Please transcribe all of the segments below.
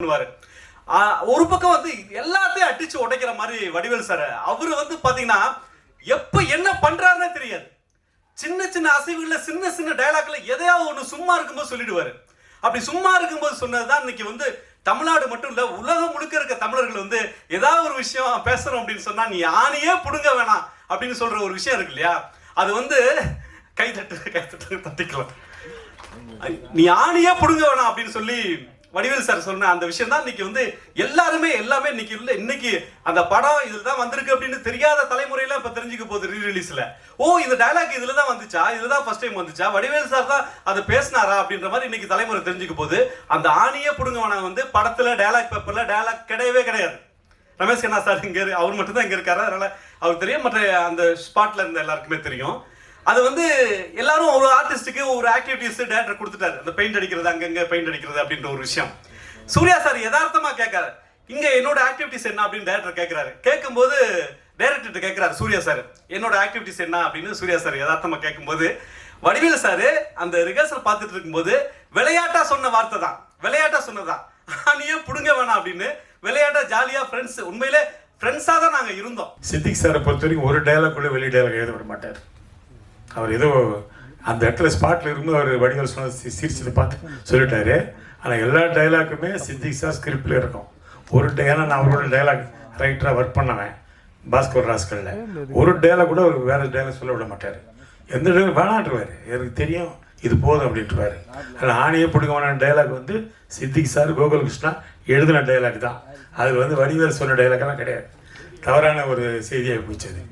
ஒரு பக்கம் வந்து எல்லாத்தையும் அடிச்சு உடைக்கிற மாதிரி வடிவேல் சார் அவரு வந்து பாத்தீங்கன்னா எப்ப என்ன பண்றாருன்னே தெரியாது. சின்ன சின்ன அசைவுகள்ல சின்ன சின்ன டயலாக்ல எதையாவது ஒண்ணு சும்மா இருக்கும்போது சொல்லிடுவாரு. அப்படி சும்மா இருக்கும்போது சொன்னதுதான் இன்னைக்கு வந்து தமிழ்நாடு மட்டும் இல்ல உலகம் முழுக்க இருக்க தமிழர்கள் வந்து ஏதாவது ஒரு விஷயம் பேசுறோம் அப்படின்னு சொன்னா நீ ஆணியே புடுங்க வேணாம் அப்படின்னு சொல்ற ஒரு விஷயம் இருக்கு இல்லையா, அது வந்து கைத்தட்டு தட்டிக்கலாம். நீ ஆணியே புடுங்க வேணாம் அப்படின்னு சொல்லி வடிவேல் சார் சொன்ன அந்த விஷயம் தான் இன்னைக்கு வந்து எல்லாருமே இன்னைக்கு இல்ல இன்னைக்கு அந்த படம் இதுல தான் வந்திருக்கு அப்படின்னு தெரியாத தலைமுறையில இப்ப தெரிஞ்சுக்க போகுது ரீ ரிலீஸ்ல. ஓ இந்த டயலாக் இதுல தான் வந்துச்சா, இதுல தான் ஃபர்ஸ்ட் டைம் வந்துச்சா, வடிவேல் சார் தான் அதை பேசினாரா அப்படின்ற மாதிரி இன்னைக்கு தலைமுறை தெரிஞ்சுக்க போகுது. அந்த ஆணியே புடுங்க வேணாம் வந்து படத்துல டயலாக் பேப்பர்ல டயலாக் கிடையவே கிடையாது. ரமேஷ் கண்ணா சார் இங்க அவர் மட்டும் தான் இங்க இருக்காரு, அதனால அவருக்கு தெரியும், மற்ற அந்த ஸ்பாட்ல இருந்த எல்லாருக்குமே தெரியும். அது வந்து எல்லாரும் ஒரு ஆர்டிஸ்டுக்கு ஒரு ஆக்டிவிட்டிஸ் டேரக்டர் கொடுத்துட்டாரு, அந்த பெயிண்ட் அடிக்கிறது அங்கங்க பெயிண்ட் அடிக்கிறது அப்படின்ற ஒரு விஷயம். சூர்யா சார் யதார்த்தமா கேட்காரு, இங்க என்னோட ஆக்டிவிட்டிஸ் என்ன அப்படின்னு டேரக்டர் கேட்கிறாரு. கேட்கும்போது டேரக்டர் கேட்கிறாரு சூர்யா சார் என்னோட ஆக்டிவிட்டிஸ் என்ன அப்படின்னு சூர்யா சார் யதார்த்தமா கேட்கும்போது வடிவேல் சார் அந்த ரிஹர்சல் பார்த்துட்டு இருக்கும்போது விளையாட்டா சொன்ன வார்த்தை தான், விளையாட்டா சொன்னதான் நீயே புடுங்க வேணாம் அப்படின்னு விளையாட்டா ஜாலியா ஃப்ரெண்ட்ஸ், உண்மையிலே ஃப்ரெண்ட்ஸா தான் நாங்க இருந்தோம். சித்திக் சாரை பொறுத்த வரைக்கும் ஒரு டயலாக் கூட வெளி டயலாக் எழுத விட மாட்டார். அவர் ஏதோ அந்த இடத்துல ஸ்பாட்டில் இருக்கும்போது அவர் வடிவேல் சொன்ன சிரிச்சதை பார்த்து சொல்லிட்டாரு. ஆனால் எல்லா டைலாக்குமே சித்திக் சார் ஸ்கிரிப்டில் இருக்கும். ஏன்னா நான் அவரோட டைலாக் ரைட்டராக ஒர்க் பண்ணவேன் பாஸ்கர் ராஸ்கல்ல. ஒரு டைலாக் கூட அவர் வேறு டைலாக் சொல்ல விட மாட்டார். எந்த டைலாக் வேணான்ட்டுருவார், எனக்கு தெரியும் இது போதும் அப்படின்ட்டுருவார். அதில் ஆணையே பிடிக்கமான டைலாக் வந்து சித்திக் சார் கோகுல் கிருஷ்ணா எழுதின டைலாக் தான். அதில் வந்து வடிவேல் சொன்ன டைலாக்கெல்லாம் கிடையாது. தவறான ஒரு செய்தியாக போயிடுச்சு.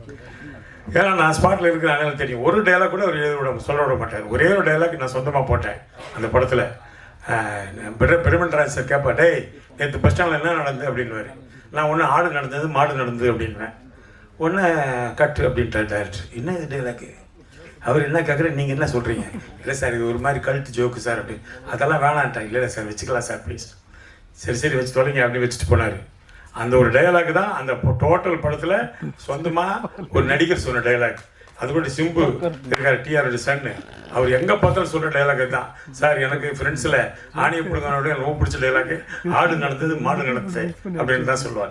ஏன்னா நான் ஸ்பாட்டில் இருக்கிற அண்ணனுக்கு தெரியும், ஒரு டைலாக் கூட அவர் சொல்ல விட மாட்டார். ஒரே ஒரு டைலாக் நான் சொந்தமாக போட்டேன் அந்த படத்தில். பிரமன்ராஜ் சார் கேட்பா, டேய் நேற்று பஸ் ஸ்டாண்டில் என்ன நடந்தது அப்படின்வாரு. நான் ஒன்று ஆடு நடந்தது மாடு நடந்தது அப்படின்வேன். ஒன்று கட்டு அப்படின்ட்டார் டைரக்டர். என்ன இது டைலாக்கு, அவர் என்ன கேட்குற, நீங்கள் என்ன சொல்கிறீங்க? இல்லை சார் இது ஒரு மாதிரி கழுத்து ஜோக்கு சார் அப்படி. அதெல்லாம் வேணான்ட்டேன். இல்லை சார் வச்சுக்கலாம் சார் ப்ளீஸ். சரி வச்சு தொலைங்க அப்படின்னு வச்சுட்டு போனார். அந்த ஒரு டைலாக் தான் அந்த டோட்டல் படத்தில் சொந்தமாக ஒரு நடிகர் சொன்ன டைலாக். அது கூட சிம்பு இருக்கார், டிஆரோட சன்னு, அவர் எங்கே பார்த்தாலும் சொல்கிற டைலாக் தான். சார் எனக்கு ஃப்ரெண்ட்ஸில் ஆணியை பிடிக்கணும் ரொம்ப பிடிச்ச டைலாக் ஆடு நடந்தது மாடு நடந்தது அப்படின்னு தான் சொல்லுவார்.